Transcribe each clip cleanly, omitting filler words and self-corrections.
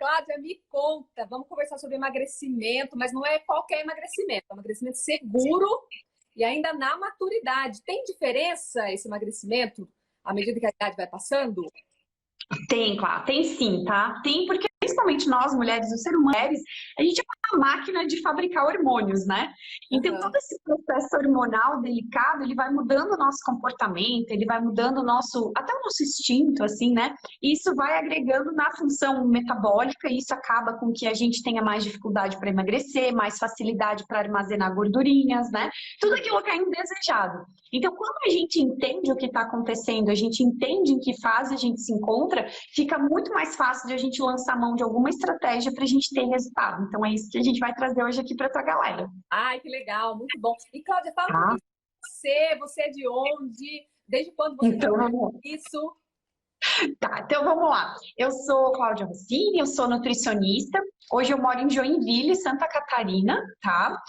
Cláudia, me conta, vamos conversar sobre emagrecimento, mas não é qualquer emagrecimento, é um emagrecimento seguro e ainda na maturidade. Tem diferença esse emagrecimento à medida que a idade vai passando? Tem, claro, tem sim, tá? Tem porque principalmente nós mulheres, o ser humano, a gente é uma máquina de fabricar hormônios, né? Então todo Aham. esse processo hormonal delicado, ele vai mudando o nosso comportamento, ele vai mudando o nosso, até o nosso instinto, assim, né? E isso vai agregando na função metabólica e isso acaba com que a gente tenha mais dificuldade para emagrecer, mais facilidade para armazenar gordurinhas, né? Tudo aquilo que é indesejado. Então, quando a gente entende o que está acontecendo, a gente entende em que fase a gente se encontra, fica muito mais fácil de a gente lançar mão de alguma estratégia para a gente ter resultado. Então, é isso que a gente vai trazer hoje aqui para tua galera. Ai, que legal, muito bom. E Cláudia, fala um Tá? pouquinho sobre você, você é de onde? Desde quando você Então, trabalha vamos com isso? Tá, então vamos lá. Eu sou Cláudia Rossini, eu sou nutricionista. Hoje eu moro em Joinville, Santa Catarina, tá?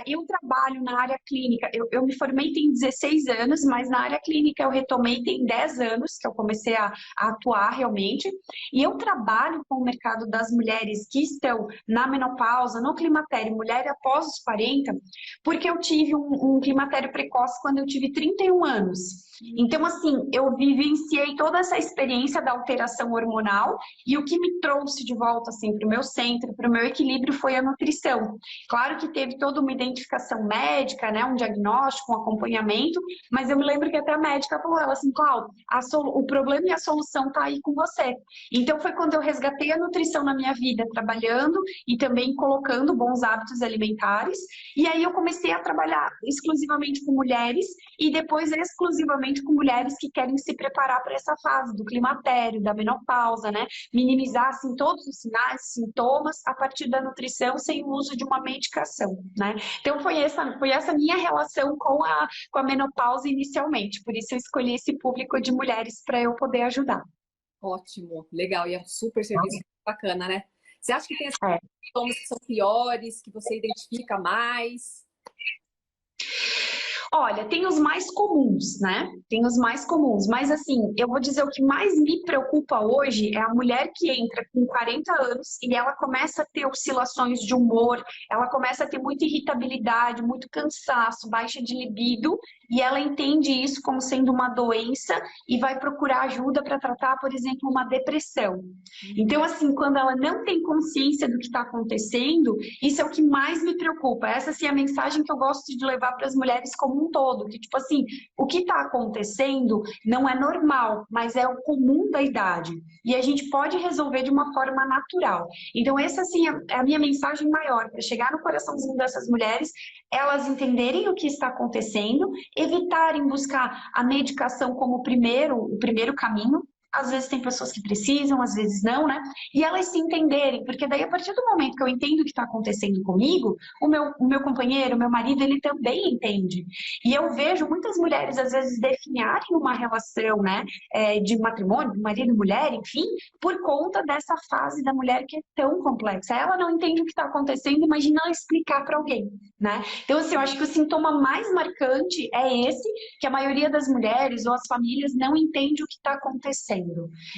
Eu trabalho na área clínica. Eu me formei tem 16 anos, mas na área clínica eu retomei tem 10 anos que eu comecei a atuar realmente. E eu trabalho com o mercado das mulheres que estão na menopausa, no climatério, mulher após os 40, porque eu tive um climatério precoce quando eu tive 31 anos. Então, assim, eu vivenciei toda essa experiência da alteração hormonal e o que me trouxe de volta, assim, para o meu centro, para o meu equilíbrio foi a nutrição. Claro que teve toda uma identificação médica, né, um diagnóstico, um acompanhamento, mas eu me lembro que até a médica falou, ela assim, Cláudia, o problema e a solução tá aí com você. Então, foi quando eu resgatei a nutrição na minha vida, trabalhando e também colocando bons hábitos alimentares, e aí eu comecei a trabalhar exclusivamente com mulheres e depois exclusivamente com mulheres que querem se preparar para essa fase do climatério, da menopausa, né? Minimizar assim, todos os sinais, sintomas a partir da nutrição sem o uso de uma medicação, né? Então foi essa minha relação com a menopausa inicialmente, por isso eu escolhi esse público de mulheres para eu poder ajudar. Ótimo, legal, e é um super serviço bacana, né? Você acha que tem esses É. sintomas que são piores, que você identifica mais? Olha, tem os mais comuns, né? Tem os mais comuns, mas assim, eu vou dizer o que mais me preocupa hoje é a mulher que entra com 40 anos e ela começa a ter oscilações de humor, ela começa a ter muita irritabilidade, muito cansaço, baixa de libido, e ela entende isso como sendo uma doença e vai procurar ajuda para tratar, por exemplo, uma depressão. Então, assim, quando ela não tem consciência do que está acontecendo, isso é o que mais me preocupa. Essa, assim, é a mensagem que eu gosto de levar para as mulheres como um todo, que, tipo assim, o que está acontecendo não é normal, mas é o comum da idade. E a gente pode resolver de uma forma natural. Então, essa, assim, é a minha mensagem maior, para chegar no coraçãozinho dessas mulheres, elas entenderem o que está acontecendo, evitarem buscar a medicação como o primeiro caminho. Às vezes tem pessoas que precisam, às vezes não, né? E elas se entenderem, porque daí a partir do momento que eu entendo o que está acontecendo comigo, o meu companheiro, o meu marido, ele também entende. E eu vejo muitas mulheres, às vezes, definharem uma relação, né, de matrimônio, marido e mulher, enfim, por conta dessa fase da mulher que é tão complexa. Ela não entende o que está acontecendo, imagina ela explicar para alguém, né? Então, assim, eu acho que o sintoma mais marcante é esse, que a maioria das mulheres ou as famílias não entende o que está acontecendo.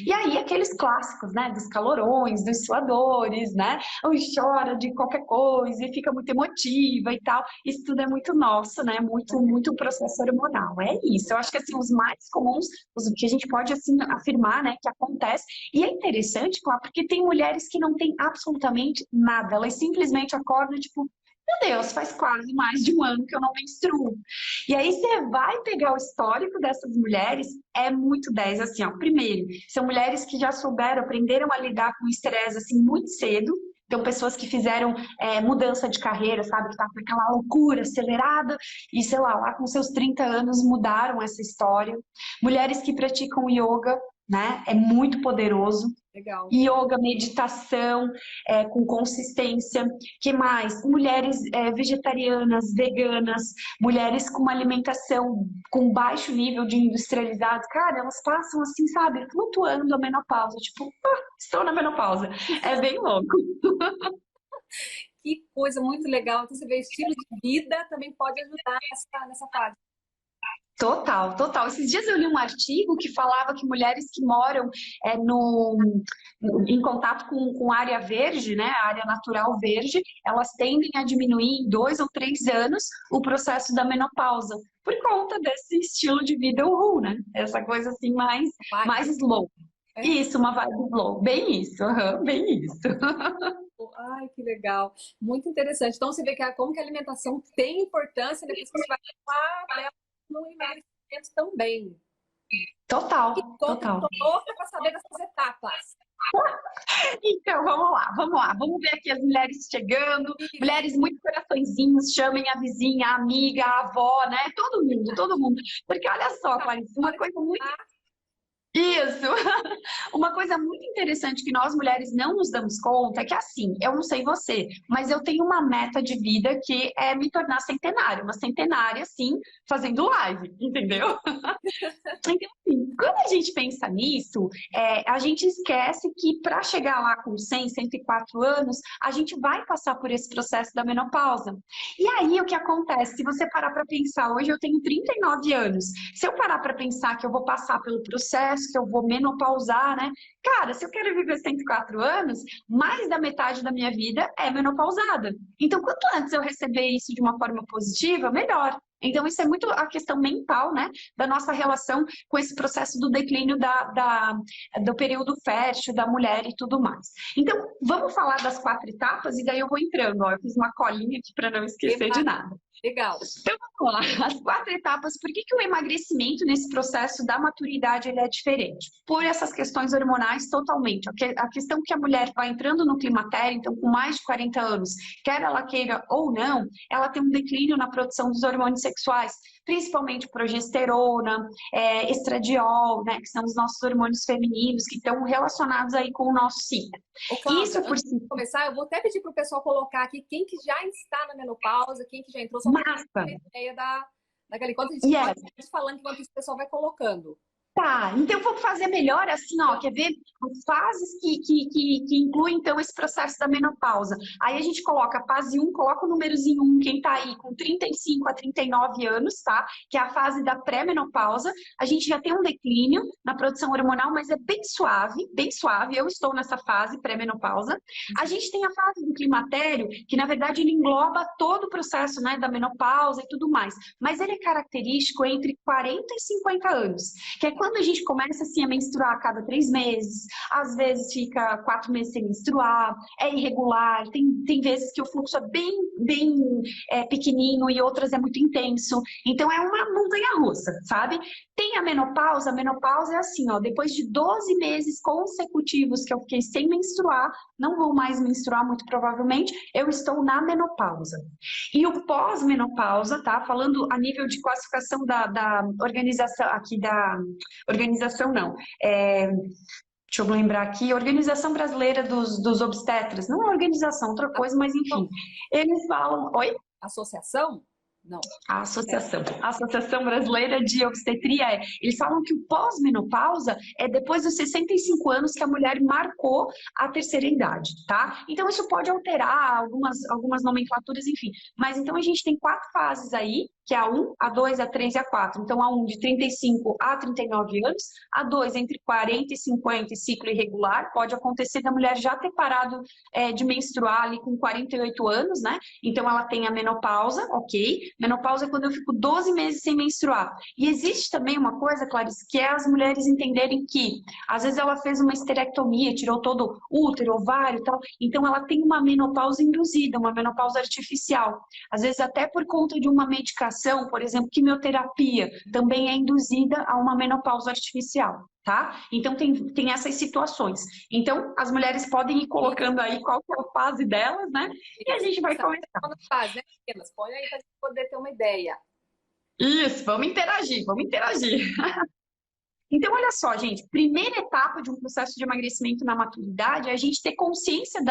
E aí, aqueles clássicos, né, dos calorões, dos suadores, né, ou chora de qualquer coisa e fica muito emotiva e tal. Isso tudo é muito nosso, né, muito processo hormonal. É isso. Eu acho que, assim, os mais comuns, os que a gente pode, assim, afirmar, né, que acontece. E é interessante, claro, porque tem mulheres que não têm absolutamente nada. Elas simplesmente acordam, tipo, meu Deus, faz quase mais de um ano que eu não menstruo. E aí você vai pegar o histórico dessas mulheres, é muito 10, assim, ó. Primeiro, são mulheres que já souberam, aprenderam a lidar com o estresse, assim, muito cedo. Então, pessoas que fizeram mudança de carreira, sabe? Que tá com aquela loucura acelerada e, sei lá com seus 30 anos mudaram essa história. Mulheres que praticam yoga, né? É muito poderoso. Legal. Yoga, meditação, com consistência. Que mais? Mulheres vegetarianas, veganas, mulheres com uma alimentação com baixo nível de industrializados. Cara, elas passam assim, sabe, flutuando a menopausa. Tipo, estou na menopausa. É bem louco. Que coisa muito legal. Então, você vê, estilo de vida também pode ajudar nessa fase. Total, total. Esses dias eu li um artigo que falava que mulheres que moram no, em contato com área verde, né, a área natural verde, elas tendem a diminuir em 2 ou 3 anos o processo da menopausa, por conta desse estilo de vida uhul, né? Essa coisa assim Vai. mais slow. É. Isso, uma vibe slow. Bem isso, aham, bem isso. Ai, que legal. Muito interessante. Então, você vê que como que a alimentação tem importância, depois que você vai falar dela no emagrecimento também. Total, E conta, total. tô louca para saber dessas etapas. Então, vamos lá, vamos lá. Vamos ver aqui as mulheres chegando. Mulheres muito coraçõezinhos, chamem a vizinha, a amiga, a avó, né? Todo mundo, todo mundo. Porque olha só, Clarice, uma coisa muito isso! Uma coisa muito interessante que nós mulheres não nos damos conta é que, assim, eu não sei você, mas eu tenho uma meta de vida que é me tornar centenária. Uma centenária, assim, fazendo live, entendeu? Então, assim, quando a gente pensa nisso, a gente esquece que para chegar lá com 100, 104 anos, a gente vai passar por esse processo da menopausa. E aí, o que acontece? Se você parar para pensar, hoje eu tenho 39 anos. Se eu parar para pensar que eu vou passar pelo processo, que eu vou menopausar, né? Cara, se eu quero viver 104 anos, mais da metade da minha vida é menopausada. Então, quanto antes eu receber isso de uma forma positiva, melhor. Então, isso é muito a questão mental, né? Da nossa relação com esse processo do declínio do período fértil da mulher e tudo mais. Então, vamos falar das 4 etapas e daí eu vou entrando. Ó, eu fiz uma colinha aqui para não esquecer de nada. Legal. Então, vamos lá. As 4 etapas, por que o emagrecimento nesse processo da maturidade ele é diferente? Por essas questões hormonais, totalmente. A questão que a mulher vai entrando no climatério, então com mais de 40 anos, quer ela queira ou não, ela tem um declínio na produção dos hormônios sexuais, principalmente progesterona, estradiol, né, que são os nossos hormônios femininos, que estão relacionados aí com o nosso ciclo. Ô, Cláudia, Isso por antes de começar, eu vou até pedir para o pessoal colocar aqui quem que já está na menopausa, quem que já entrou, só para ter uma ideia daquela. Enquanto a gente vai falando, enquanto o pessoal vai colocando. Tá, então vamos fazer melhor assim, ó, quer ver? As fases que incluem, então, esse processo da menopausa. Aí a gente coloca a fase 1, coloca o númerozinho 1, quem tá aí com 35 a 39 anos, tá? Que é a fase da pré-menopausa. A gente já tem um declínio na produção hormonal, mas é bem suave, bem suave. Eu estou nessa fase pré-menopausa. A gente tem a fase do climatério, que na verdade ele engloba todo o processo, né, da menopausa e tudo mais. Mas ele é característico entre 40 e 50 anos, que é quando a gente começa assim a menstruar a cada 3 meses, às vezes fica 4 meses sem menstruar, é irregular, tem vezes que o fluxo é bem pequenininho e outras é muito intenso. Então é uma montanha-russa, sabe? Tem a menopausa é assim, ó, depois de 12 meses consecutivos que eu fiquei sem menstruar, não vou mais menstruar muito provavelmente, eu estou na menopausa. E o pós-menopausa, tá? Falando a nível de classificação da organização aqui da organização não. Deixa eu lembrar aqui, Organização Brasileira dos Obstetras. Não é organização, outra coisa, mas enfim. Eles falam... Oi? Associação? Não. A associação. A Associação Brasileira de Obstetria eles falam que o pós-menopausa é depois dos 65 anos que a mulher marcou a terceira idade, tá? Então isso pode alterar algumas nomenclaturas, enfim. Mas então a gente tem 4 fases aí, que é a 1, a 2, a 3 e a 4. Então a 1 de 35 a 39 anos, a 2 entre 40 e 50 e ciclo irregular, pode acontecer da mulher já ter parado de menstruar ali com 48 anos, né? Então ela tem a menopausa, ok? Menopausa é quando eu fico 12 meses sem menstruar. E existe também uma coisa, Clarice, que é as mulheres entenderem que, às vezes ela fez uma esterectomia, tirou todo o útero, ovário e tal, então ela tem uma menopausa induzida, uma menopausa artificial. Às vezes até por conta de uma medicação, por exemplo, quimioterapia, também é induzida a uma menopausa artificial. Tá? Então tem essas situações. Então as mulheres podem ir colocando aí qual que é a fase delas, né? E a gente vai começar. Fase, né, meninas? Põe aí para a gente poder ter uma ideia. Isso, vamos interagir, vamos interagir. Então, olha só, gente, primeira etapa de um processo de emagrecimento na maturidade é a gente ter consciência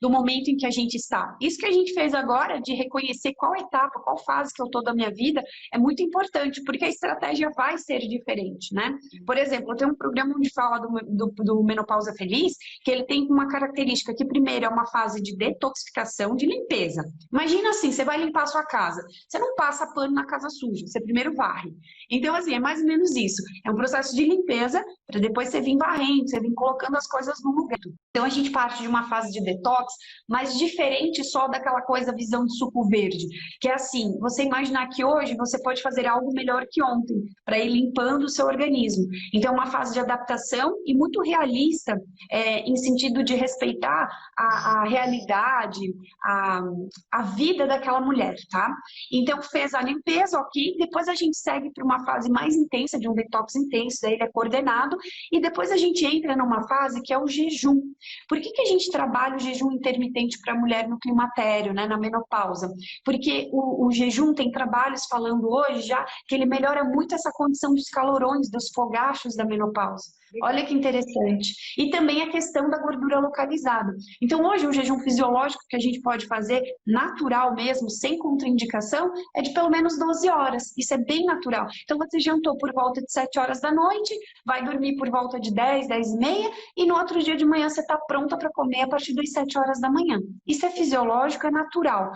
do momento em que a gente está. Isso que a gente fez agora, de reconhecer qual etapa, qual fase que eu estou da minha vida, é muito importante, porque a estratégia vai ser diferente, né? Por exemplo, eu tenho um programa onde fala do Menopausa Feliz, que ele tem uma característica que, primeiro, é uma fase de detoxificação, de limpeza. Imagina assim, você vai limpar a sua casa, você não passa pano na casa suja, você primeiro varre. Então, assim, é mais ou menos isso. É um processo de limpeza, para depois você vir varrendo, você vir colocando as coisas no lugar. Então, a gente parte de uma fase de detox, mas diferente só daquela coisa visão de suco verde, que é assim, você imaginar que hoje você pode fazer algo melhor que ontem, para ir limpando o seu organismo. Então, é uma fase de adaptação e muito realista, em sentido de respeitar a realidade, a vida daquela mulher, tá? Então, fez a limpeza, ok, depois a gente segue para uma fase mais intensa, de um detox intenso, daí ele é coordenado, e depois a gente entra numa fase que é o jejum. Por que a gente trabalha o jejum intermitente para a mulher no climatério, né, na menopausa? Porque o jejum tem trabalhos falando hoje já que ele melhora muito essa condição dos calorões, dos fogachos da menopausa. Olha que interessante. E também a questão da gordura localizada. Então, hoje, o jejum fisiológico que a gente pode fazer, natural mesmo, sem contraindicação, é de pelo menos 12 horas. Isso é bem natural. Então, você jantou por volta de 7 horas da noite, vai dormir por volta de 10, 10 e meia, e no outro dia de manhã você está pronta para comer a partir das 7 horas da manhã. Isso é fisiológico, é natural.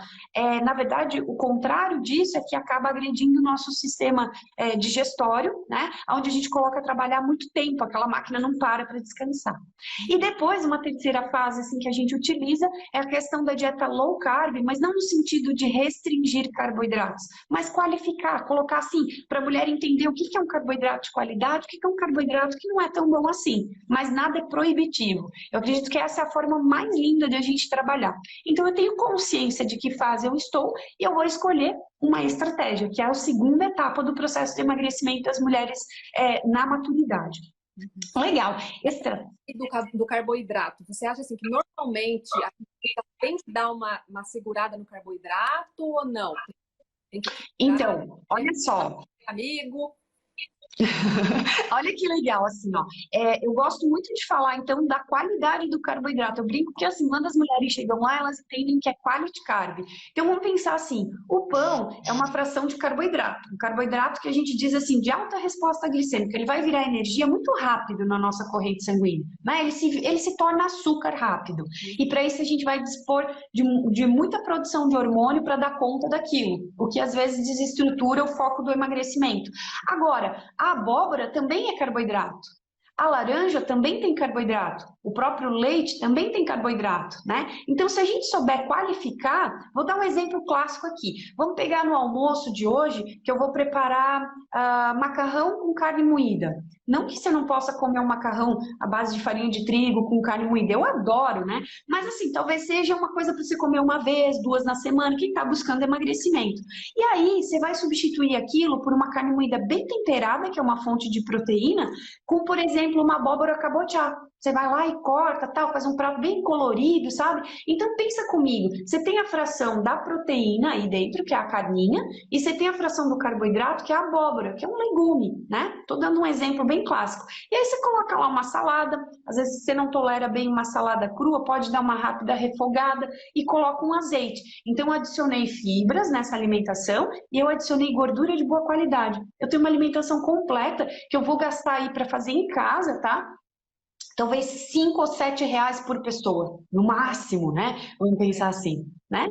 Na verdade, o contrário disso é que acaba agredindo o nosso sistema digestório, né? Onde a gente coloca a trabalhar muito tempo, aquela máquina não para descansar. E depois, uma terceira fase assim, que a gente utiliza é a questão da dieta low carb, mas não no sentido de restringir carboidratos, mas qualificar, colocar assim, para a mulher entender o que é um carboidrato de qualidade, o que é um carboidrato que não é tão bom assim, mas nada é proibitivo. Eu acredito que essa é a forma mais linda de a gente trabalhar. Então, eu tenho consciência de que fase eu estou e eu vou escolher uma estratégia, que é a segunda etapa do processo de emagrecimento das mulheres na maturidade. Legal. Do carboidrato, você acha assim que normalmente a gente tem que dar uma segurada no carboidrato ou não? Tem que então, olha só. Amigo. Olha que legal, assim, ó. Eu gosto muito de falar, então, da qualidade do carboidrato. Eu brinco que, assim, quando as mulheres chegam lá, elas entendem que é quality carb. Então, vamos pensar assim, o pão é uma fração de carboidrato. Um carboidrato que a gente diz, assim, de alta resposta glicêmica. Ele vai virar energia muito rápido na nossa corrente sanguínea, né? Ele se torna açúcar rápido. E para isso a gente vai dispor de muita produção de hormônio para dar conta daquilo, o que às vezes desestrutura o foco do emagrecimento. Agora, a abóbora também é carboidrato. A laranja também tem carboidrato. O próprio leite também tem carboidrato, né? Então, se a gente souber qualificar, vou dar um exemplo clássico aqui. Vamos pegar no almoço de hoje, que eu vou preparar macarrão com carne moída. Não que você não possa comer um macarrão à base de farinha de trigo com carne moída. Eu adoro, né? Mas assim, talvez seja uma coisa para você comer uma vez, 2 na semana, quem está buscando emagrecimento. E aí, você vai substituir aquilo por uma carne moída bem temperada, que é uma fonte de proteína, com, por exemplo, uma abóbora cabotiá. Você vai lá e corta, tal, faz um prato bem colorido, sabe? Então pensa comigo, você tem a fração da proteína aí dentro, que é a carninha, e você tem a fração do carboidrato, que é a abóbora, que é um legume, né? Tô dando um exemplo bem clássico. E aí você coloca lá uma salada, às vezes você não tolera bem uma salada crua, pode dar uma rápida refogada e coloca um azeite. Então eu adicionei fibras nessa alimentação e eu adicionei gordura de boa qualidade. Eu tenho uma alimentação completa que eu vou gastar aí para fazer em casa, tá? Talvez 5 ou 7 reais por pessoa, no máximo, né? Vamos pensar assim, né?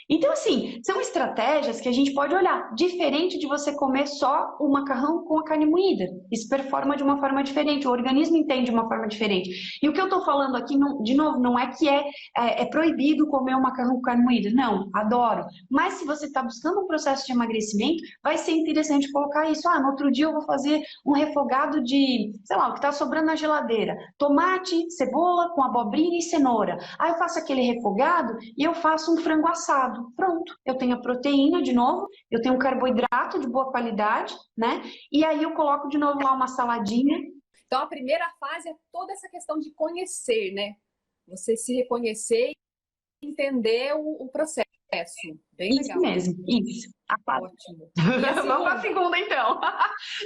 Então, assim, são estratégias que a gente pode olhar, diferente de você comer só o macarrão com a carne moída. Isso performa de uma forma diferente, o organismo entende de uma forma diferente. E o que eu tô falando aqui, de novo, não é que é proibido comer o macarrão com carne moída. Não, adoro. Mas se você está buscando um processo de emagrecimento, vai ser interessante colocar isso. No outro dia eu vou fazer um refogado de, sei lá, o que está sobrando na geladeira. Tomate, cebola com abobrinha e cenoura. Aí eu faço aquele refogado e eu faço um frango assado. Pronto, eu tenho a proteína de novo, eu tenho um carboidrato de boa qualidade, né? E aí eu coloco de novo lá uma saladinha. Então a primeira fase é toda essa questão de conhecer, né? Você se reconhecer e entender o processo. processo. Bem Isso legal. mesmo, isso. A quarta. Ótimo. E a Vamos para a segunda? segunda, então.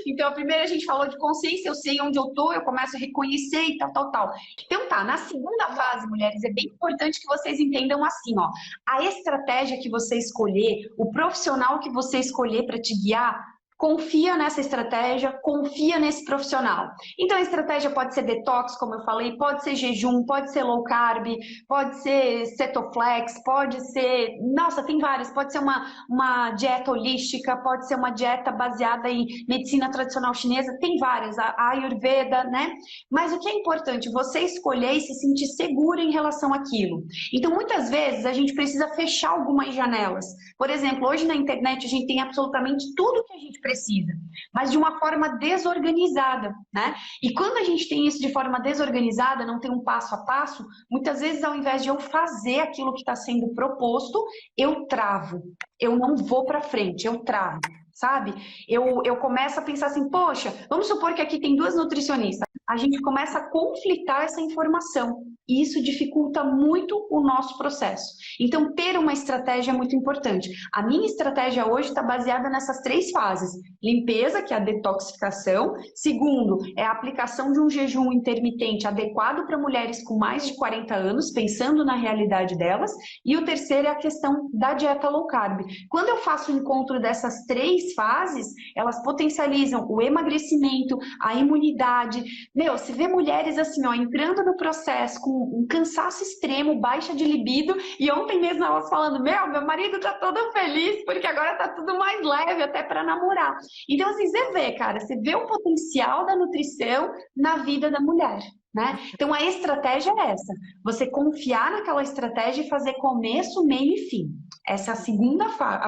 Então, a primeira a gente falou de consciência, eu sei onde eu tô, eu começo a reconhecer e tal, tal, tal. Então tá, na segunda Vamos lá. fase, mulheres, é bem importante que vocês entendam assim, ó. A estratégia que você escolher, o profissional que você escolher para te guiar, confia nessa estratégia, confia nesse profissional. Então, a estratégia pode ser detox, como eu falei, pode ser jejum, pode ser low carb, pode ser cetoflex, pode ser... Nossa, tem várias. Pode ser uma dieta holística, pode ser uma dieta baseada em medicina tradicional chinesa, tem várias, a Ayurveda, né? Mas o que é importante? Você escolher e se sentir segura em relação àquilo. Então, muitas vezes, a gente precisa fechar algumas janelas. Por exemplo, hoje na internet a gente tem absolutamente tudo que a gente precisa, mas de uma forma desorganizada, né? E quando a gente tem isso de forma desorganizada, não tem um passo a passo, muitas vezes ao invés de eu fazer aquilo que está sendo proposto, eu travo, eu não vou para frente, eu travo, sabe? Eu começo a pensar assim, poxa, vamos supor que aqui tem duas nutricionistas, a gente começa a conflitar essa informação e isso dificulta muito o nosso processo. Então, ter uma estratégia é muito importante. A minha estratégia hoje está baseada nessas três fases. Limpeza, que é a detoxificação. Segundo, é a aplicação de um jejum intermitente adequado para mulheres com mais de 40 anos, pensando na realidade delas. E o terceiro é a questão da dieta low carb. Quando eu faço o encontro dessas três fases, elas potencializam o emagrecimento, a imunidade. Meu, se vê mulheres assim, ó, entrando no processo com um cansaço extremo, baixa de libido, e ontem mesmo elas falando, meu marido tá todo feliz, porque agora tá tudo mais leve, até para namorar. Então, assim, você vê, cara, você vê o potencial da nutrição na vida da mulher, né? Então, a estratégia é essa, você confiar naquela estratégia e fazer começo, meio e fim. Essa é a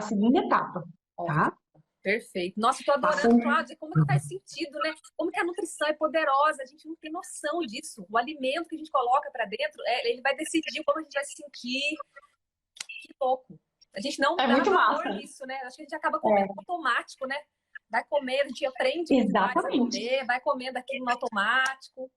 segunda etapa, tá? Ótimo. Perfeito. Nossa, eu tô adorando, Passando... Cláudia, como que faz sentido, né? Como que a nutrição é poderosa, a gente não tem noção disso. O alimento que a gente coloca para dentro, ele vai decidir como a gente vai se sentir. Que louco. A gente não É dá muito valor massa. nisso, né? Acho que a gente acaba comendo automático, né? Vai comer, a gente aprende com os pais a Exatamente. comer, vai comendo aquilo no automático.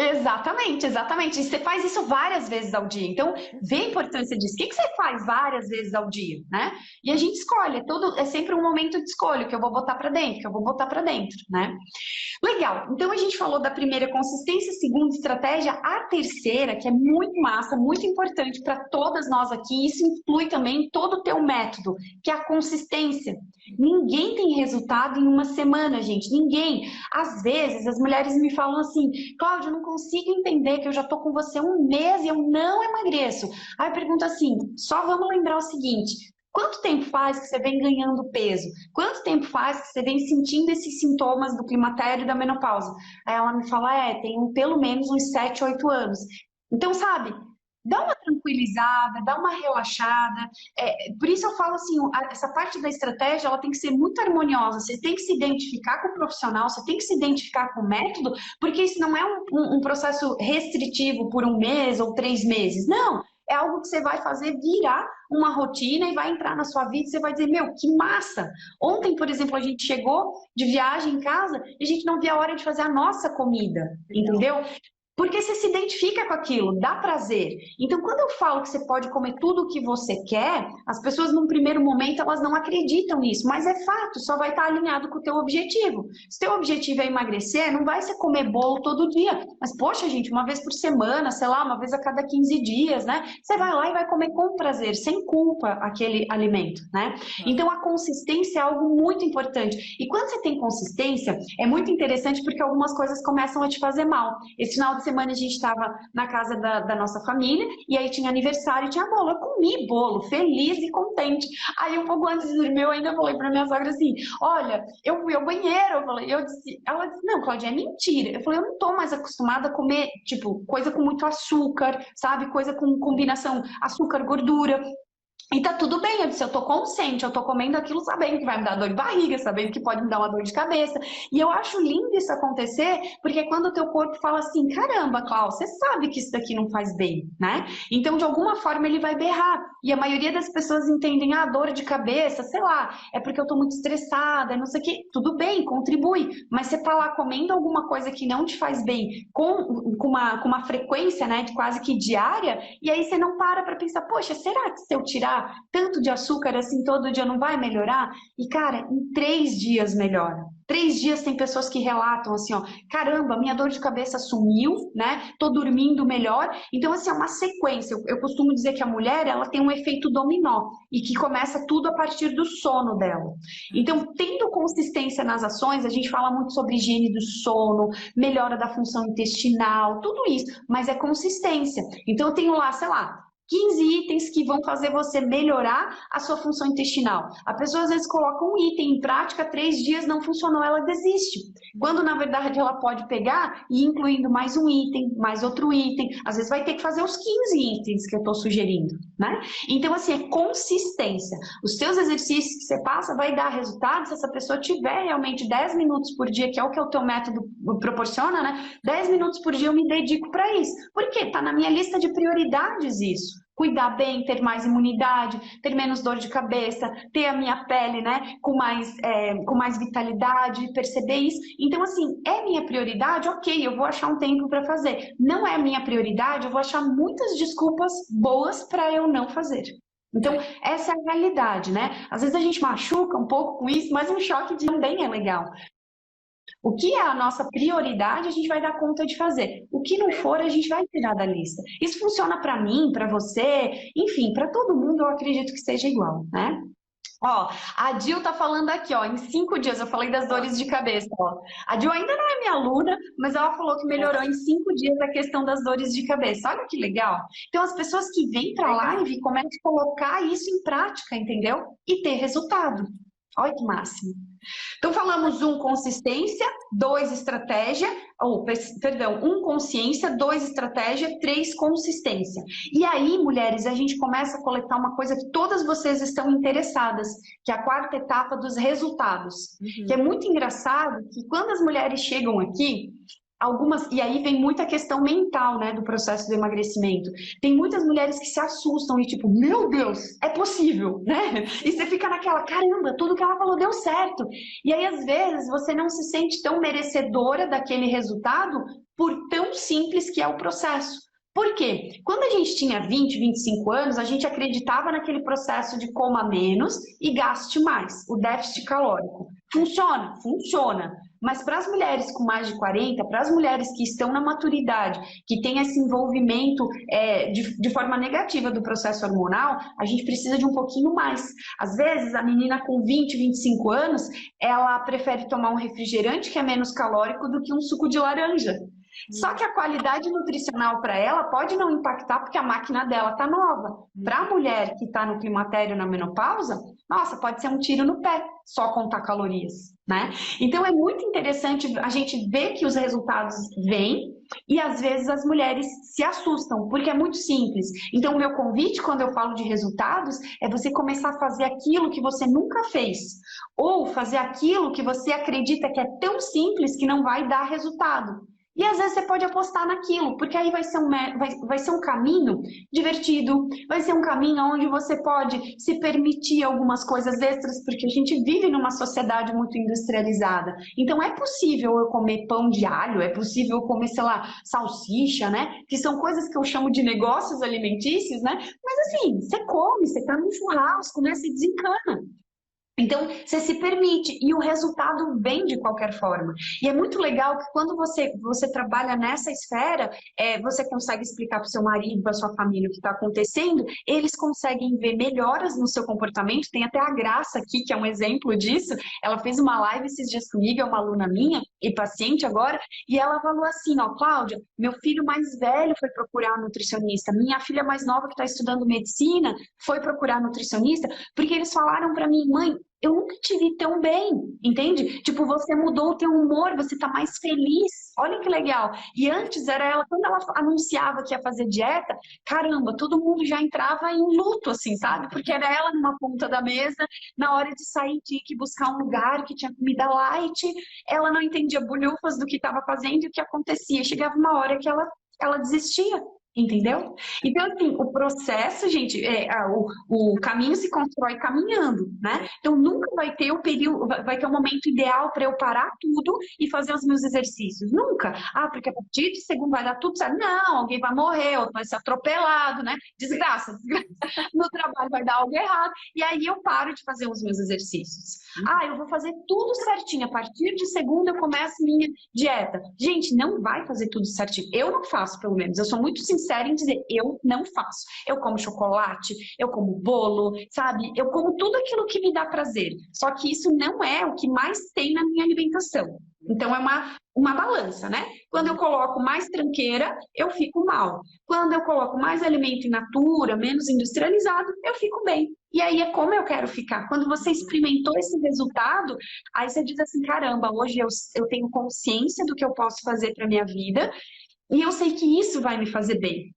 Exatamente, exatamente. E você faz isso várias vezes ao dia. Então, vê a importância disso. O que você faz várias vezes ao dia, né? E a gente escolhe. É sempre um momento de escolha que eu vou botar para dentro, que eu vou botar para dentro, né? Legal. Então, a gente falou da primeira consistência, segunda estratégia. A terceira, que é muito massa, muito importante para todas nós aqui, isso inclui também todo o teu método, que é a consistência. Ninguém tem resultado em uma semana, gente. Ninguém. Às vezes, as mulheres me falam assim, Cláudia, eu não consigo entender que eu já tô com você um mês e eu não emagreço. Aí eu pergunto assim, só vamos lembrar o seguinte, quanto tempo faz que você vem ganhando peso? Quanto tempo faz que você vem sentindo esses sintomas do climatério e da menopausa? Aí ela me fala, tem pelo menos uns 7, 8 anos. Então, sabe, dá uma tranquilizada, dá uma relaxada. Por isso eu falo assim, essa parte da estratégia, ela tem que ser muito harmoniosa. Você tem que se identificar com o profissional, você tem que se identificar com o método, porque isso não é um processo restritivo por um mês ou 3 meses. Não, é algo que você vai fazer virar uma rotina e vai entrar na sua vida e você vai dizer, meu, que massa! Ontem, por exemplo, a gente chegou de viagem em casa e a gente não via a hora de fazer a nossa comida, entendeu? Porque você se identifica com aquilo, dá prazer. Então, quando eu falo que você pode comer tudo o que você quer, as pessoas num primeiro momento elas não acreditam nisso, mas é fato, só vai estar alinhado com o teu objetivo. Se teu objetivo é emagrecer, não vai ser comer bolo todo dia, mas poxa, gente, uma vez por semana, sei lá, uma vez a cada 15 dias, né? Você vai lá e vai comer com prazer, sem culpa, aquele alimento, né? Então, a consistência é algo muito importante. E quando você tem consistência, é muito interessante porque algumas coisas começam a te fazer mal. Esse final de semana a gente estava na casa da nossa família e aí tinha aniversário e tinha bolo. Eu comi bolo, feliz e contente. Aí um pouco antes de dormir eu ainda falei para minha sogra assim, olha, eu fui ao banheiro, ela disse, não, Cláudia, é mentira. Eu falei, eu não tô mais acostumada a comer, tipo, coisa com muito açúcar, sabe? Coisa com combinação açúcar, gordura. E tá tudo bem, eu disse, eu tô consciente, eu tô comendo aquilo sabendo que vai me dar dor de barriga, sabendo que pode me dar uma dor de cabeça. E eu acho lindo isso acontecer, porque quando o teu corpo fala assim, caramba, Cláudia, você sabe que isso daqui não faz bem, né? Então, de alguma forma, ele vai berrar. E a maioria das pessoas entendem, dor de cabeça, sei lá, é porque eu tô muito estressada, não sei o quê. Tudo bem, contribui. Mas você tá lá comendo alguma coisa que não te faz bem, com uma frequência, né, de quase que diária, e aí você não para pra pensar, poxa, será que se eu tirar tirar tanto de açúcar assim todo dia, não vai melhorar? E, cara, em 3 dias melhora. 3 dias tem pessoas que relatam assim, ó, caramba, minha dor de cabeça sumiu, né? Tô dormindo melhor. Então, assim, é uma sequência. Eu costumo dizer que a mulher, ela tem um efeito dominó e que começa tudo a partir do sono dela. Então, tendo consistência nas ações, a gente fala muito sobre higiene do sono, melhora da função intestinal, tudo isso, mas é consistência. Então, eu tenho lá, sei lá, 15 itens que vão fazer você melhorar a sua função intestinal. A pessoa às vezes coloca um item em prática, 3 dias não funcionou, ela desiste. Quando na verdade ela pode pegar e ir incluindo mais um item, mais outro item. Às vezes vai ter que fazer os 15 itens que eu estou sugerindo, né? Então assim, é consistência. Os teus exercícios que você passa vai dar resultado se essa pessoa tiver realmente 10 minutos por dia, que é o que o teu método proporciona, né? 10 minutos por dia eu me dedico para isso. Por quê? Tá na minha lista de prioridades isso. Cuidar bem, ter mais imunidade, ter menos dor de cabeça, ter a minha pele, né, com mais vitalidade, perceber isso. Então, assim, é minha prioridade? Ok, eu vou achar um tempo para fazer. Não é minha prioridade, eu vou achar muitas desculpas boas para eu não fazer. Então, essa é a realidade, né? Às vezes a gente machuca um pouco com isso, mas um choque também é legal. O que é a nossa prioridade, a gente vai dar conta de fazer. O que não for, a gente vai tirar da lista. Isso funciona para mim, para você, enfim, para todo mundo eu acredito que seja igual, né? Ó, a Dil tá falando aqui, ó, em 5 dias, eu falei das dores de cabeça, ó. A Dil ainda não é minha aluna, mas ela falou que melhorou em 5 dias a questão das dores de cabeça. Olha que legal. Então, as pessoas que vêm pra live começam a colocar isso em prática, entendeu? E ter resultado. Olha que máximo. Então, falamos 1, consistência, 2, estratégia, perdão, 1, consciência, 2, estratégia, 3, consistência. E aí, mulheres, a gente começa a coletar uma coisa que todas vocês estão interessadas, que é a 4ª etapa dos resultados. Que é muito engraçado que quando as mulheres chegam aqui, e aí vem muita questão mental, né, do processo do emagrecimento. Tem muitas mulheres que se assustam e tipo, meu Deus, é possível, né? E você fica naquela, caramba, tudo que ela falou deu certo. E aí, às vezes, você não se sente tão merecedora daquele resultado por tão simples que é o processo. Por quê? Quando a gente tinha 20, 25 anos, a gente acreditava naquele processo de coma menos e gaste mais, o déficit calórico. Funciona? Funciona. Mas para as mulheres com mais de 40, para as mulheres que estão na maturidade, que têm esse envolvimento de forma negativa do processo hormonal, a gente precisa de um pouquinho mais. Às vezes, a menina com 20, 25 anos, ela prefere tomar um refrigerante que é menos calórico do que um suco de laranja. Só que a qualidade nutricional para ela pode não impactar porque a máquina dela está nova. Para a mulher que está no climatério, na menopausa, nossa, pode ser um tiro no pé só contar calorias, né? Então é muito interessante a gente ver que os resultados vêm e às vezes as mulheres se assustam, porque é muito simples. Então o meu convite quando eu falo de resultados é você começar a fazer aquilo que você nunca fez ou fazer aquilo que você acredita que é tão simples que não vai dar resultado. E às vezes você pode apostar naquilo, porque aí vai ser um caminho divertido, vai ser um caminho onde você pode se permitir algumas coisas extras, porque a gente vive numa sociedade muito industrializada. Então é possível eu comer pão de alho, é possível eu comer, sei lá, salsicha, né? Que são coisas que eu chamo de negócios alimentícios, né? Mas assim, você come, você tá num churrasco, né? Você desencana. Então, você se permite e o resultado vem de qualquer forma. E é muito legal que quando você trabalha nessa esfera, você consegue explicar para o seu marido, para a sua família o que está acontecendo, eles conseguem ver melhoras no seu comportamento. Tem até a Graça aqui, que é um exemplo disso. Ela fez uma live esses dias comigo, é uma aluna minha e paciente agora, e ela falou assim, ó, Cláudia, meu filho mais velho foi procurar um nutricionista, minha filha mais nova que está estudando medicina foi procurar nutricionista, porque eles falaram para mim, mãe, eu nunca te vi tão bem, entende? Tipo, você mudou o teu humor, você tá mais feliz. Olha que legal. E antes era ela, quando ela anunciava que ia fazer dieta, caramba, todo mundo já entrava em luto, assim, sabe? Porque era ela numa ponta da mesa, na hora de sair tinha que buscar um lugar que tinha comida light, ela não entendia bolhufas do que estava fazendo e o que acontecia. Chegava uma hora que ela desistia. Entendeu? Então, assim, o processo, gente, o caminho se constrói caminhando, né? Então, nunca vai ter o período, vai ter um momento ideal para eu parar tudo e fazer os meus exercícios. Nunca. Ah, porque a partir de segundo vai dar tudo certo. Não, alguém vai morrer, outro vai ser atropelado, né? Desgraça, desgraça. No trabalho vai dar algo errado. E aí eu paro de fazer os meus exercícios. Ah, eu vou fazer tudo certinho. A partir de segunda eu começo minha dieta. Gente, não vai fazer tudo certinho. Eu não faço, pelo menos. Eu sou muito sincera em dizer, eu não faço. Eu como chocolate, eu como bolo, sabe? Eu como tudo aquilo que me dá prazer. Só que isso não é o que mais tem na minha alimentação. Então é uma balança, né? Quando eu coloco mais tranqueira, eu fico mal. Quando eu coloco mais alimento in natura, menos industrializado, eu fico bem. E aí é como eu quero ficar. Quando você experimentou esse resultado, aí você diz assim, caramba, hoje eu tenho consciência do que eu posso fazer para minha vida. E eu sei que isso vai me fazer bem.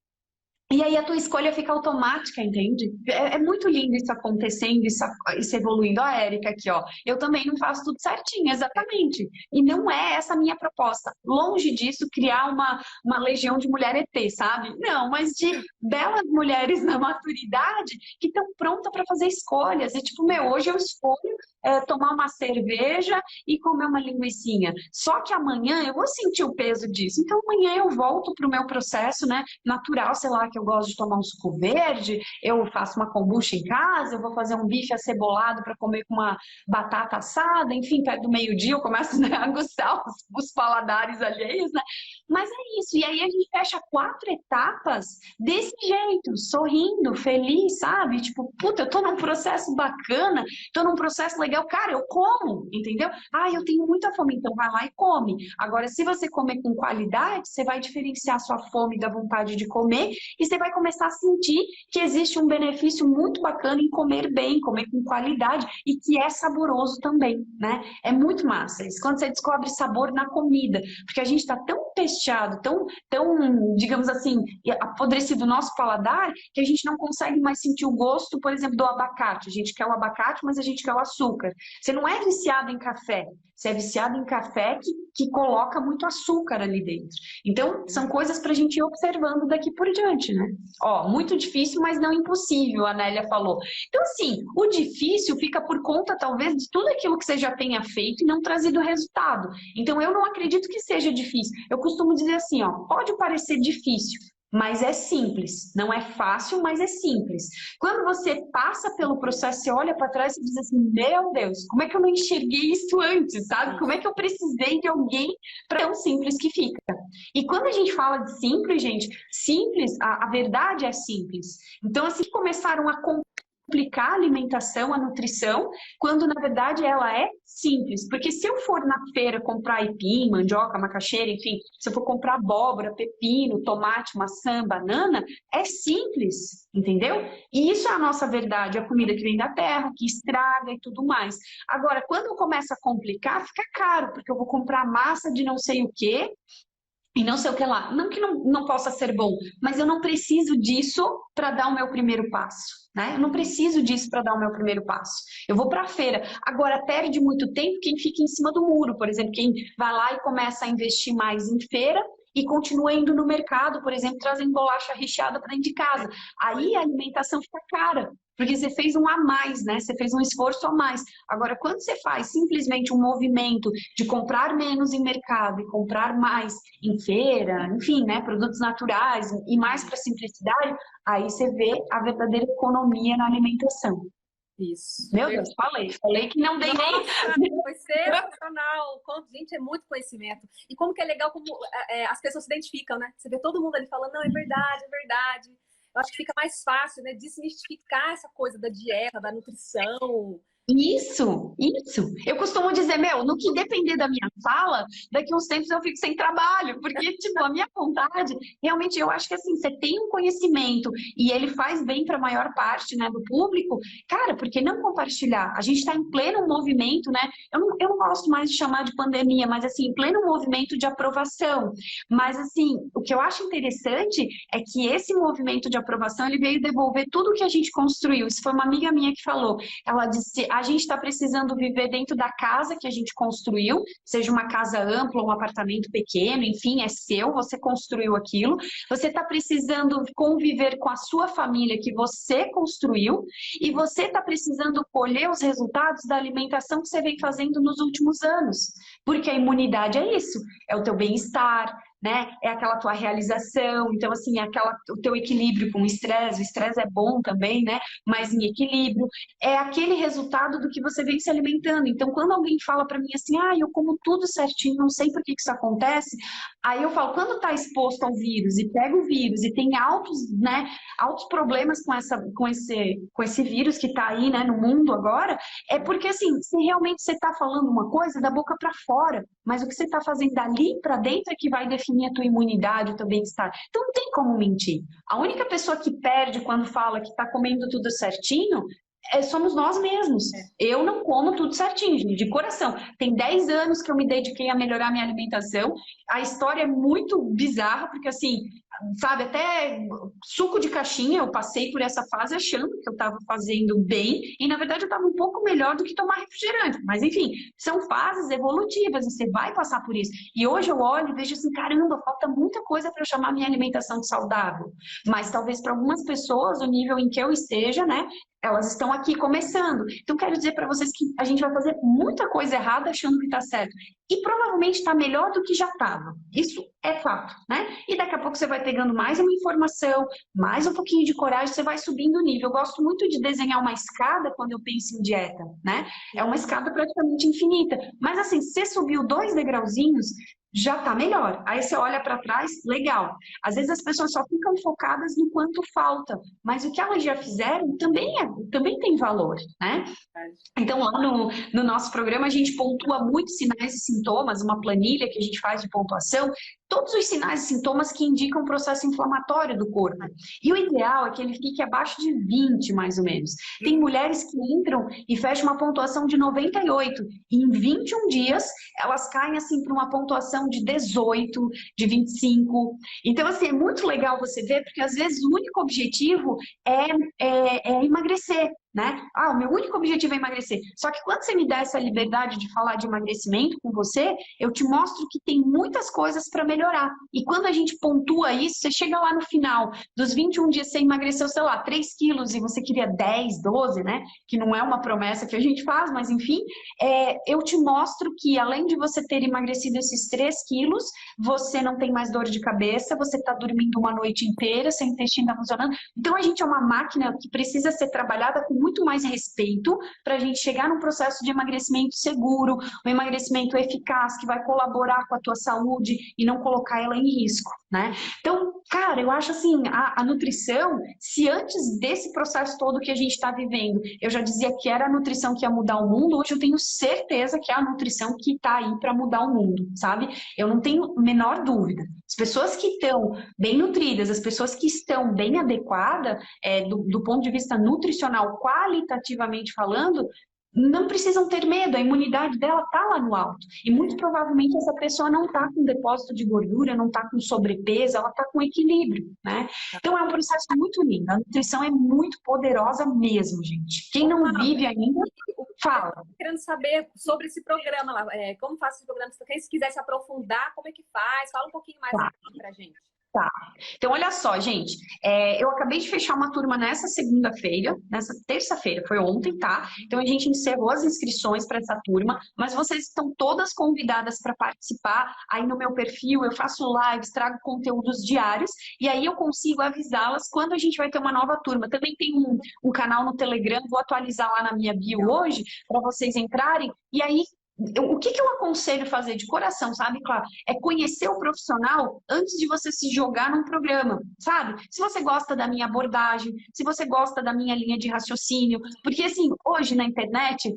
E aí a tua escolha fica automática, entende? É muito lindo isso acontecendo, isso evoluindo. Ó, Érica, aqui, ó. Eu também não faço tudo certinho, exatamente. E não é essa a minha proposta. Longe disso, criar uma legião de mulher ET, sabe? Não, mas de belas mulheres na maturidade que estão prontas para fazer escolhas. E tipo, hoje eu escolho tomar uma cerveja e comer uma linguicinha. Só que amanhã eu vou sentir o peso disso. Então amanhã eu volto para o meu processo, né, natural, sei lá, que eu gosto de tomar um suco verde, eu faço uma kombucha em casa, eu vou fazer um bife acebolado para comer com uma batata assada, enfim, perto do meio-dia eu começo, né, a aguçar os paladares alheios, né? Mas é isso. E aí a gente fecha 4 etapas desse jeito, sorrindo, feliz, sabe? Tipo, puta, eu tô num processo bacana, tô num processo legal, cara, eu como, entendeu? Ah, eu tenho muita fome, então vai lá e come. Agora, se você comer com qualidade, você vai diferenciar sua fome da vontade de comer e você vai começar a sentir que existe um benefício muito bacana em comer bem, comer com qualidade e que é saboroso também, né? É muito massa isso, quando você descobre sabor na comida, porque a gente tá tão pesteado, tão, digamos assim, apodrecido o nosso paladar, que a gente não consegue mais sentir o gosto, por exemplo, do abacate. A gente quer o abacate, mas a gente quer o açúcar. Você não é viciado em café, você é viciado em café que coloca muito açúcar ali dentro. Então, são coisas para a gente ir observando daqui por diante, né? Ó, muito difícil, mas não impossível, a Nélia falou. Então, assim, o difícil fica por conta, talvez, de tudo aquilo que você já tenha feito e não trazido resultado. Então, eu não acredito que seja difícil. Eu costumo dizer assim, ó, pode parecer difícil, mas é simples. Não é fácil, mas é simples. Quando você passa pelo processo, você olha para trás e diz assim, meu Deus, como é que eu não enxerguei isso antes, sabe? Como é que eu precisei de alguém para tão simples que fica? E quando a gente fala de simples, gente, simples, a verdade é simples. Então, assim, começaram a complicar a alimentação, a nutrição, quando na verdade ela é simples. Porque se eu for na feira comprar aipim, mandioca, macaxeira, enfim, se eu for comprar abóbora, pepino, tomate, maçã, banana, é simples, entendeu? E isso é a nossa verdade, a comida que vem da terra, que estraga e tudo mais. Agora, quando começa a complicar, fica caro, porque eu vou comprar massa de não sei o quê, e não sei o que lá. Não que não possa ser bom, mas eu não preciso disso para dar o meu primeiro passo, né? Eu não preciso disso para dar o meu primeiro passo. Eu vou para a feira. Agora, perde muito tempo quem fica em cima do muro, por exemplo, quem vai lá e começa a investir mais em feira e continua indo no mercado, por exemplo, trazendo bolacha recheada para dentro de casa. Aí a alimentação fica cara, porque você fez um a mais, né? Você fez um esforço a mais. Agora, quando você faz simplesmente um movimento de comprar menos em mercado e comprar mais em feira, enfim, né? Produtos naturais e mais para simplicidade, aí você vê a verdadeira economia na alimentação. Isso. Meu Deus, falei que não dei nem... Foi sensacional. Gente, é muito conhecimento. E como que é legal como as pessoas se identificam, né? Você vê todo mundo ali falando, não, é verdade, é verdade. Eu acho que fica mais fácil, né? Desmistificar essa coisa da dieta, da nutrição. Isso. Eu costumo dizer, no que depender da minha fala, daqui uns tempos eu fico sem trabalho, porque, tipo, a minha vontade, realmente, eu acho que, assim, você tem um conhecimento e ele faz bem para a maior parte, né, do público, cara, por que não compartilhar? A gente está em pleno movimento, né, eu não gosto mais de chamar de pandemia, mas, assim, em pleno movimento de aprovação, mas, assim, o que eu acho interessante é que esse movimento de aprovação, ele veio devolver tudo que a gente construiu. Isso foi uma amiga minha que falou, ela disse, a gente está precisando viver dentro da casa que a gente construiu, seja uma casa ampla, um apartamento pequeno, enfim, é seu, você construiu aquilo. Você está precisando conviver com a sua família que você construiu e você está precisando colher os resultados da alimentação que você vem fazendo nos últimos anos. Porque a imunidade é isso, é o teu bem-estar, né? É aquela tua realização, então assim, é o teu equilíbrio com o estresse é bom também, né? Mas em equilíbrio, é aquele resultado do que você vem se alimentando. Então, quando alguém fala para mim assim, eu como tudo certinho, não sei por que isso acontece, aí eu falo, quando tá exposto ao vírus e pega o vírus e tem altos, né, altos problemas com esse vírus que tá aí, né, no mundo agora, é porque assim, se realmente você tá falando uma coisa da boca para fora, mas o que você tá fazendo dali para dentro é que vai definir a tua imunidade, o teu bem-estar. Então não tem como mentir. A única pessoa que perde quando fala que está comendo tudo certinho somos nós mesmos. Eu não como tudo certinho, gente, de coração. Tem 10 anos que eu me dediquei a melhorar minha alimentação. A história é muito bizarra, porque assim, sabe, até suco de caixinha, eu passei por essa fase achando que eu estava fazendo bem, e na verdade eu estava um pouco melhor do que tomar refrigerante. Mas enfim, são fases evolutivas, e você vai passar por isso. E hoje eu olho e vejo assim, caramba, falta muita coisa para eu chamar minha alimentação de saudável. Mas talvez para algumas pessoas, o nível em que eu esteja, né, elas estão aqui começando. Então, quero dizer para vocês que a gente vai fazer muita coisa errada achando que está certo. E provavelmente está melhor do que já estava. Isso é fato, né? E daqui a pouco você vai pegando mais uma informação, mais um pouquinho de coragem, você vai subindo o nível. Eu gosto muito de desenhar uma escada quando eu penso em dieta, né? É uma escada praticamente infinita. Mas assim, se você subiu 2 degrauzinhos, já está melhor. Aí você olha para trás, legal. Às vezes as pessoas só ficam focadas no quanto falta, mas o que elas já fizeram também tem valor, né? Então lá no nosso programa a gente pontua muitos sinais e sintomas, uma planilha que a gente faz de pontuação, todos os sinais e sintomas que indicam o processo inflamatório do corpo. E o ideal é que ele fique abaixo de 20, mais ou menos. Tem mulheres que entram e fecham uma pontuação de 98, e em 21 dias elas caem assim para uma pontuação de 18, de 25. Então, assim, é muito legal você ver, porque às vezes o único objetivo é emagrecer, né? O meu único objetivo é emagrecer. Só que quando você me dá essa liberdade de falar de emagrecimento com você, eu te mostro que tem muitas coisas para melhorar. E quando a gente pontua isso, você chega lá no final dos 21 dias, você emagreceu, sei lá, 3 quilos e você queria 10, 12, né? Que não é uma promessa que a gente faz, mas enfim, eu te mostro que além de você ter emagrecido esses 3 quilos, você não tem mais dor de cabeça, você está dormindo uma noite inteira, seu intestino está funcionando. Então a gente é uma máquina que precisa ser trabalhada com muito mais respeito para a gente chegar num processo de emagrecimento seguro, um emagrecimento eficaz, que vai colaborar com a tua saúde e não colocar ela em risco, né? Então, cara, eu acho assim, a nutrição, se antes desse processo todo que a gente está vivendo, eu já dizia que era a nutrição que ia mudar o mundo, hoje eu tenho certeza que é a nutrição que está aí para mudar o mundo, sabe? Eu não tenho a menor dúvida. As pessoas que estão bem nutridas, as pessoas que estão bem adequadas, do ponto de vista nutricional, qualitativamente falando, não precisam ter medo, a imunidade dela está lá no alto. E muito provavelmente essa pessoa não está com depósito de gordura, não está com sobrepeso, ela está com equilíbrio, né? Então é um processo muito lindo. A nutrição é muito poderosa mesmo, gente. Quem não vive ainda, fala. Querendo saber sobre esse programa lá, como faz esse programa? Quem se quiser se aprofundar, como é que faz? Fala um pouquinho mais aqui pra gente. Tá. Então, olha só, gente. Eu acabei de fechar uma turma nessa segunda-feira, nessa terça-feira, foi ontem, tá? Então, a gente encerrou as inscrições para essa turma, mas vocês estão todas convidadas para participar. Aí no meu perfil, eu faço lives, trago conteúdos diários, e aí eu consigo avisá-las quando a gente vai ter uma nova turma. Também tem um canal no Telegram, vou atualizar lá na minha bio hoje, para vocês entrarem, e aí o que eu aconselho fazer de coração, sabe, Clara? É conhecer o profissional antes de você se jogar num programa, sabe? Se você gosta da minha abordagem, se você gosta da minha linha de raciocínio, porque assim, hoje na internet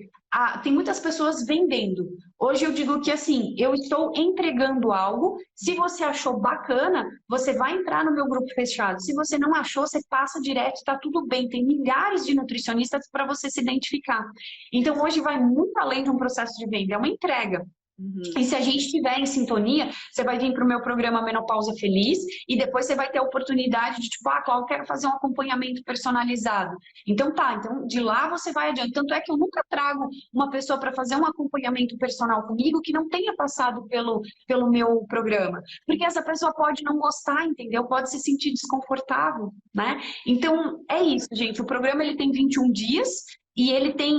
tem muitas pessoas vendendo. Hoje eu digo que assim, eu estou entregando algo, se você achou bacana, você vai entrar no meu grupo fechado. Se você não achou, você passa direto, tá tudo bem. Tem milhares de nutricionistas para você se identificar. Então hoje vai muito além de um processo de venda, é uma entrega. Uhum. E se a gente estiver em sintonia, você vai vir para o meu programa Menopausa Feliz e depois você vai ter a oportunidade de, tipo, Cláudia, eu quero fazer um acompanhamento personalizado. Então tá, então de lá você vai adiante. Tanto é que eu nunca trago uma pessoa para fazer um acompanhamento personal comigo que não tenha passado pelo meu programa. Porque essa pessoa pode não gostar, entendeu? Pode se sentir desconfortável, né? Então é isso, gente. O programa ele tem 21 dias. E ele tem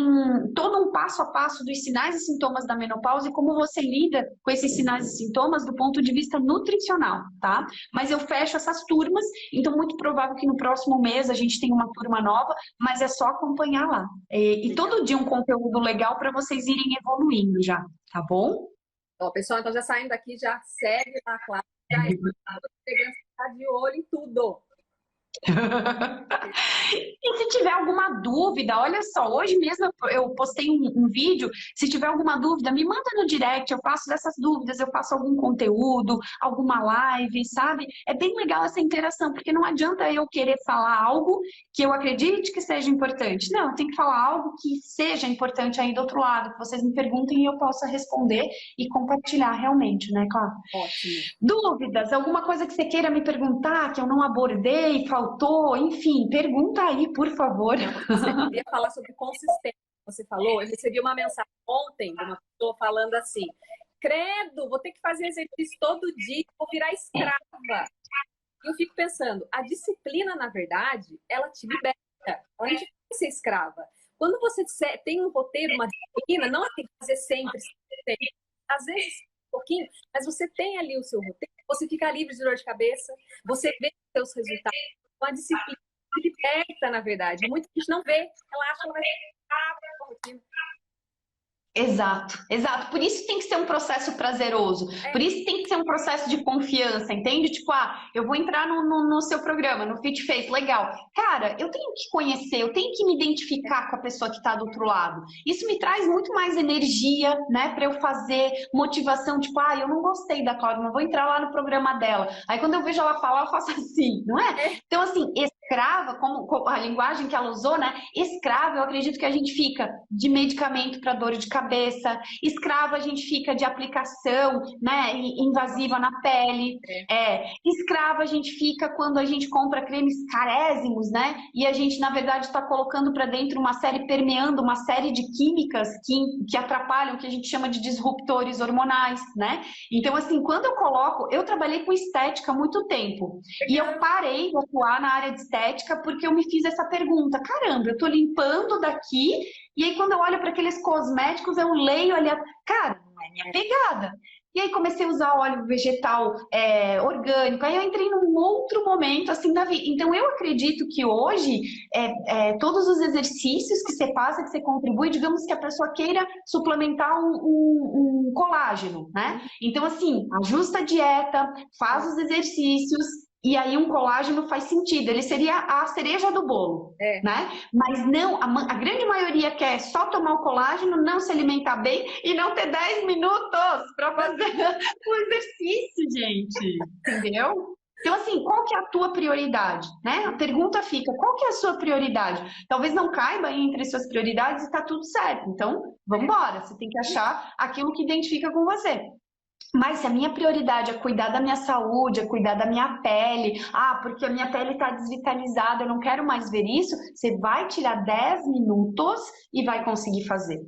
todo um passo a passo dos sinais e sintomas da menopausa e como você lida com esses sinais e sintomas do ponto de vista nutricional, tá? Mas eu fecho essas turmas, então muito provável que no próximo mês a gente tenha uma turma nova, mas é só acompanhar lá. E todo dia um conteúdo legal para vocês irem evoluindo já, tá bom? Ó, pessoal, então já saindo daqui, já segue lá, Cláudia. Já está de olho em tudo. E se tiver alguma dúvida, olha só, hoje mesmo eu postei um vídeo, se tiver alguma dúvida, me manda no direct, eu faço dessas dúvidas, eu faço algum conteúdo, alguma live, sabe? É bem legal essa interação, porque não adianta eu querer falar algo que eu acredite que seja importante. Não, eu tenho que falar algo que seja importante aí do outro lado, que vocês me perguntem e eu possa responder e compartilhar realmente, né, claro? Ótimo. Dúvidas? Alguma coisa que você queira me perguntar, que eu não abordei, faltou? Enfim, pergunta aí, por favor. Você queria falar sobre consistência. Você falou, eu recebi uma mensagem ontem de uma pessoa falando assim: credo, vou ter que fazer exercício todo dia, vou virar escrava. E eu fico pensando, a disciplina, na verdade, ela te liberta. Ela não te faz ser escrava. Quando você tem um roteiro, uma disciplina, não é tem que fazer sempre, sempre. Às vezes um pouquinho, mas você tem ali o seu roteiro, você fica livre de dor de cabeça, você vê os seus resultados. Então, a disciplina te liberta, na verdade. Muita gente não vê, ela acha que ela vai ficar com a rotina. Exato, exato. Por isso tem que ser um processo prazeroso. Por isso tem que ser um processo de confiança, entende? Tipo, eu vou entrar no seu programa, no Fit Face, legal. Cara, eu tenho que conhecer, eu tenho que me identificar com a pessoa que está do outro lado. Isso me traz muito mais energia, né, para eu fazer motivação, tipo, eu não gostei da Cláudia, não vou entrar lá no programa dela. Aí quando eu vejo ela falar, eu faço assim, não é? Então, assim, escrava, como a linguagem que ela usou, né? Escrava, eu acredito que a gente fica de medicamento para dor de cabeça, escrava a gente fica de aplicação, né, invasiva na pele, escrava a gente fica quando a gente compra cremes carésimos, né, e a gente na verdade está colocando para dentro uma série, permeando uma série de químicas que atrapalham, que a gente chama de disruptores hormonais, né, então assim, quando eu trabalhei com estética há muito tempo, e eu parei de atuar na área de estética porque eu me fiz essa pergunta, caramba, eu tô limpando daqui. E aí, quando eu olho para aqueles cosméticos, eu leio ali, cara, não é minha pegada. E aí comecei a usar óleo vegetal orgânico. Aí eu entrei num outro momento assim da vida. Então eu acredito que hoje todos os exercícios que você passa, que você contribui, digamos que a pessoa queira suplementar um colágeno, né? Então assim, ajusta a dieta, faz os exercícios. E aí um colágeno faz sentido, ele seria a cereja do bolo, né? Mas não, a grande maioria quer só tomar o colágeno, não se alimentar bem e não ter 10 minutos para fazer o exercício, gente, entendeu? Então assim, qual que é a tua prioridade, né? A pergunta fica, qual que é a sua prioridade? Talvez não caiba entre as suas prioridades e tá tudo certo, então vamos embora, você tem que achar aquilo que identifica com você. Mas se a minha prioridade é cuidar da minha saúde, é cuidar da minha pele, porque a minha pele está desvitalizada, eu não quero mais ver isso, você vai tirar 10 minutos e vai conseguir fazer,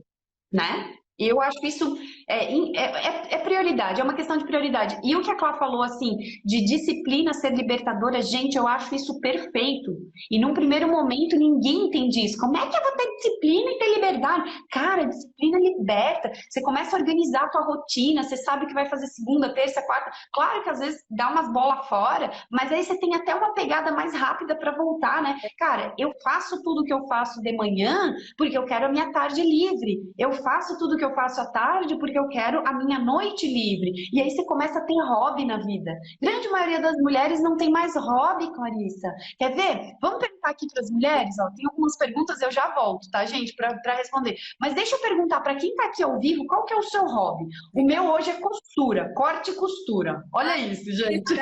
né? Eu acho que isso é prioridade, é uma questão de prioridade. E o que a Clá falou, assim, de disciplina ser libertadora, gente, eu acho isso perfeito. E num primeiro momento ninguém entende isso. Como é que eu vou ter disciplina e ter liberdade? Cara, disciplina liberta. Você começa a organizar a tua rotina, você sabe que vai fazer segunda, terça, quarta. Claro que às vezes dá umas bolas fora, mas aí você tem até uma pegada mais rápida para voltar, né? Cara, eu faço tudo que eu faço de manhã porque eu quero a minha tarde livre. Eu faço tudo que eu faço à tarde porque eu quero a minha noite livre. E aí você começa a ter hobby na vida. Grande maioria das mulheres não tem mais hobby, Clarissa. Quer ver? Vamos perguntar aqui para as mulheres? Tem algumas perguntas, eu já volto, tá, gente, para responder. Mas deixa eu perguntar para quem está aqui ao vivo, qual que é o seu hobby? O meu hoje é costura, corte e costura. Olha isso, gente.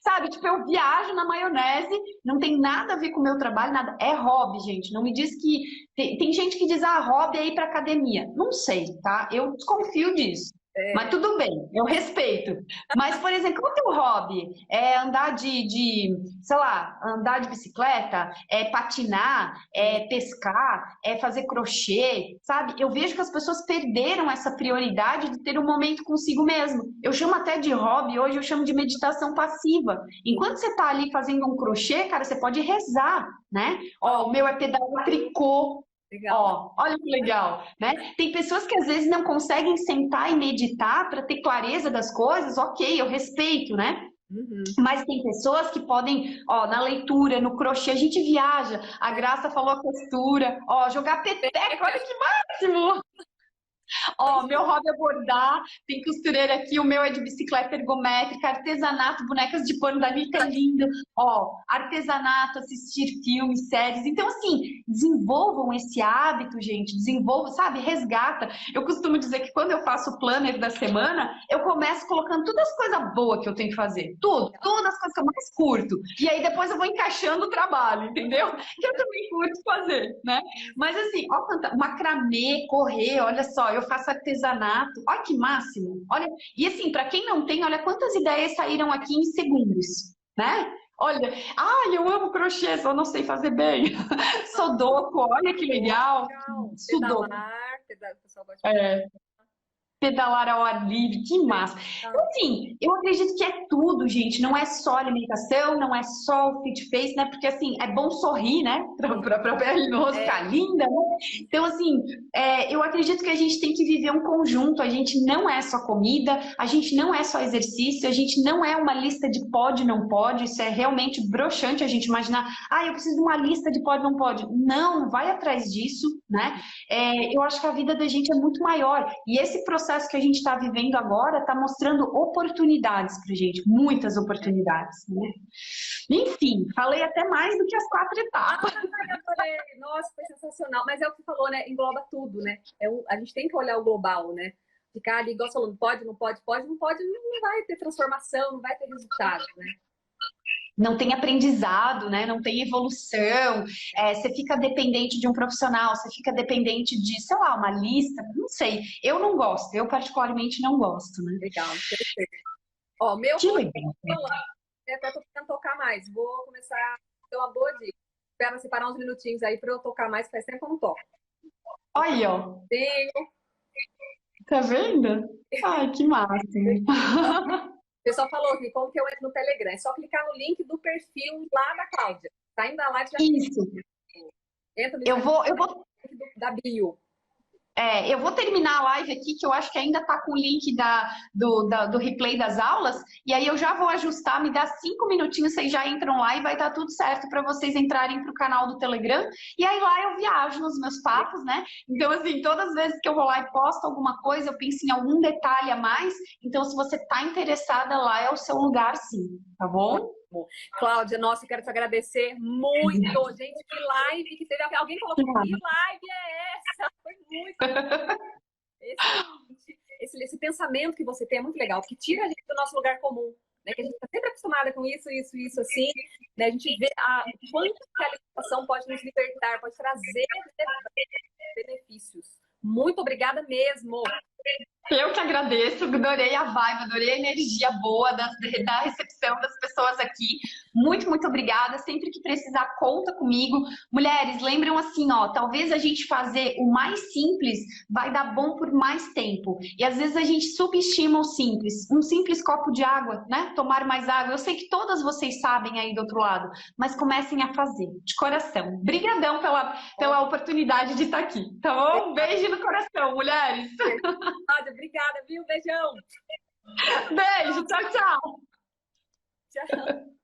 Sabe, tipo, eu viajo na maionese, não tem nada a ver com o meu trabalho, nada. É hobby, gente. Não me diz que... Tem gente que diz, hobby é ir pra academia. Não sei. tá? Eu desconfio disso. Mas tudo bem, eu respeito. Mas, por exemplo, o teu hobby é andar sei lá, andar de bicicleta, é patinar, é pescar, é fazer crochê, sabe? Eu vejo que as pessoas perderam essa prioridade de ter um momento consigo mesmo. Eu chamo até de hobby, hoje eu chamo de meditação passiva. Enquanto você tá ali fazendo um crochê, cara, você pode rezar, né? Ó, o meu é pedalar tricô. Legal. Ó, olha que legal, né? Tem pessoas que às vezes não conseguem sentar e meditar para ter clareza das coisas, ok, eu respeito, né? Mas tem pessoas que podem, ó, na leitura, no crochê, a gente viaja. A Graça falou a costura, ó, jogar peteca, olha que máximo! Ó, meu hobby é bordar, tem costureira aqui, o meu é de bicicleta ergométrica, artesanato, bonecas de pano da Anitta é lindo. Ó, artesanato, assistir filmes, séries. Então, assim, desenvolvam esse hábito, gente, desenvolvam, sabe, resgata. Eu costumo dizer que quando eu faço o planner da semana, eu começo colocando todas as coisas boas que eu tenho que fazer. Tudo, todas as coisas que eu mais curto. E aí depois eu vou encaixando o trabalho, entendeu? Que eu também curto fazer, né? Mas assim, ó, macramê, correr, olha só, eu faço artesanato, olha que máximo, olha, e assim, para quem não tem, olha quantas ideias saíram aqui em segundos, né? Olha, eu amo crochê, só não sei fazer bem. Sudoku, olha que legal. Sudoku. Pedalar, o pessoal gosta de Pedalar ao ar livre, que massa. Enfim, eu acredito que é tudo, gente. Não é só alimentação, não é só o fit face, né? Porque, assim, é bom sorrir, né? Pra pele no rosto ficar linda, né? Então, assim, eu acredito que a gente tem que viver um conjunto. A gente não é só comida, a gente não é só exercício, a gente não é uma lista de pode, não pode. Isso é realmente broxante a gente imaginar, eu preciso de uma lista de pode, não pode. Não, vai atrás disso, né? Eu acho que a vida da gente é muito maior. E esse processo que a gente está vivendo agora está mostrando oportunidades para gente, muitas oportunidades, né? Enfim, falei até mais do que as 4 etapas. Eu falei, nossa, foi sensacional. Mas é o que você falou, né? Engloba tudo, né? A gente tem que olhar o global, né? Ficar ali, igual você falou, pode, não pode, não vai ter transformação, não vai ter resultado, né? Não tem aprendizado, né? Não tem evolução, você fica dependente de um profissional, você fica dependente de, sei lá, uma lista, não sei. Eu não gosto, eu particularmente não gosto, né? Legal, interessante. Ó, meu que legal. Até tô tentando tocar mais, vou começar a ter uma boa dica. Espera separar uns minutinhos aí para eu tocar mais, faz tempo que eu não toco. Olha, ó. Tenho. Tá vendo? Ai, que massa. O pessoal falou que como que eu entro no Telegram? É só clicar no link do perfil lá da Cláudia. Tá indo na live já. Isso. Entra no eu vou da bio. Eu vou terminar a live aqui, que eu acho que ainda tá com o link do replay das aulas, e aí eu já vou ajustar, me dá 5 minutinhos, vocês já entram lá e vai estar tudo certo para vocês entrarem pro canal do Telegram, e aí lá eu viajo nos meus papos, né? Então, assim, todas as vezes que eu vou lá e posto alguma coisa, eu penso em algum detalhe a mais, então se você tá interessada, lá é o seu lugar sim, tá bom? Cláudia, nossa, eu quero te agradecer muito. Gente, que live que teve. Alguém falou que live é essa? Foi muito. Esse pensamento que você tem é muito legal, porque tira a gente do nosso lugar comum, né? Que a gente está sempre acostumada com isso, assim, né? A gente vê o quanto que a alimentação pode nos libertar, pode trazer benefícios. Muito obrigada mesmo. Eu que agradeço, adorei a vibe, adorei a energia boa da recepção das pessoas aqui. Muito, muito obrigada. Sempre que precisar, conta comigo. Mulheres, lembram assim, ó, talvez a gente fazer o mais simples vai dar bom por mais tempo. E às vezes a gente subestima o simples. Um simples copo de água, né? Tomar mais água. Eu sei que todas vocês sabem aí do outro lado, mas comecem a fazer, de coração. Brigadão pela oportunidade de estar aqui, tá bom? Um beijo no coração, mulheres. Obrigada, viu? Beijão. Beijo, tchau, tchau. Tchau.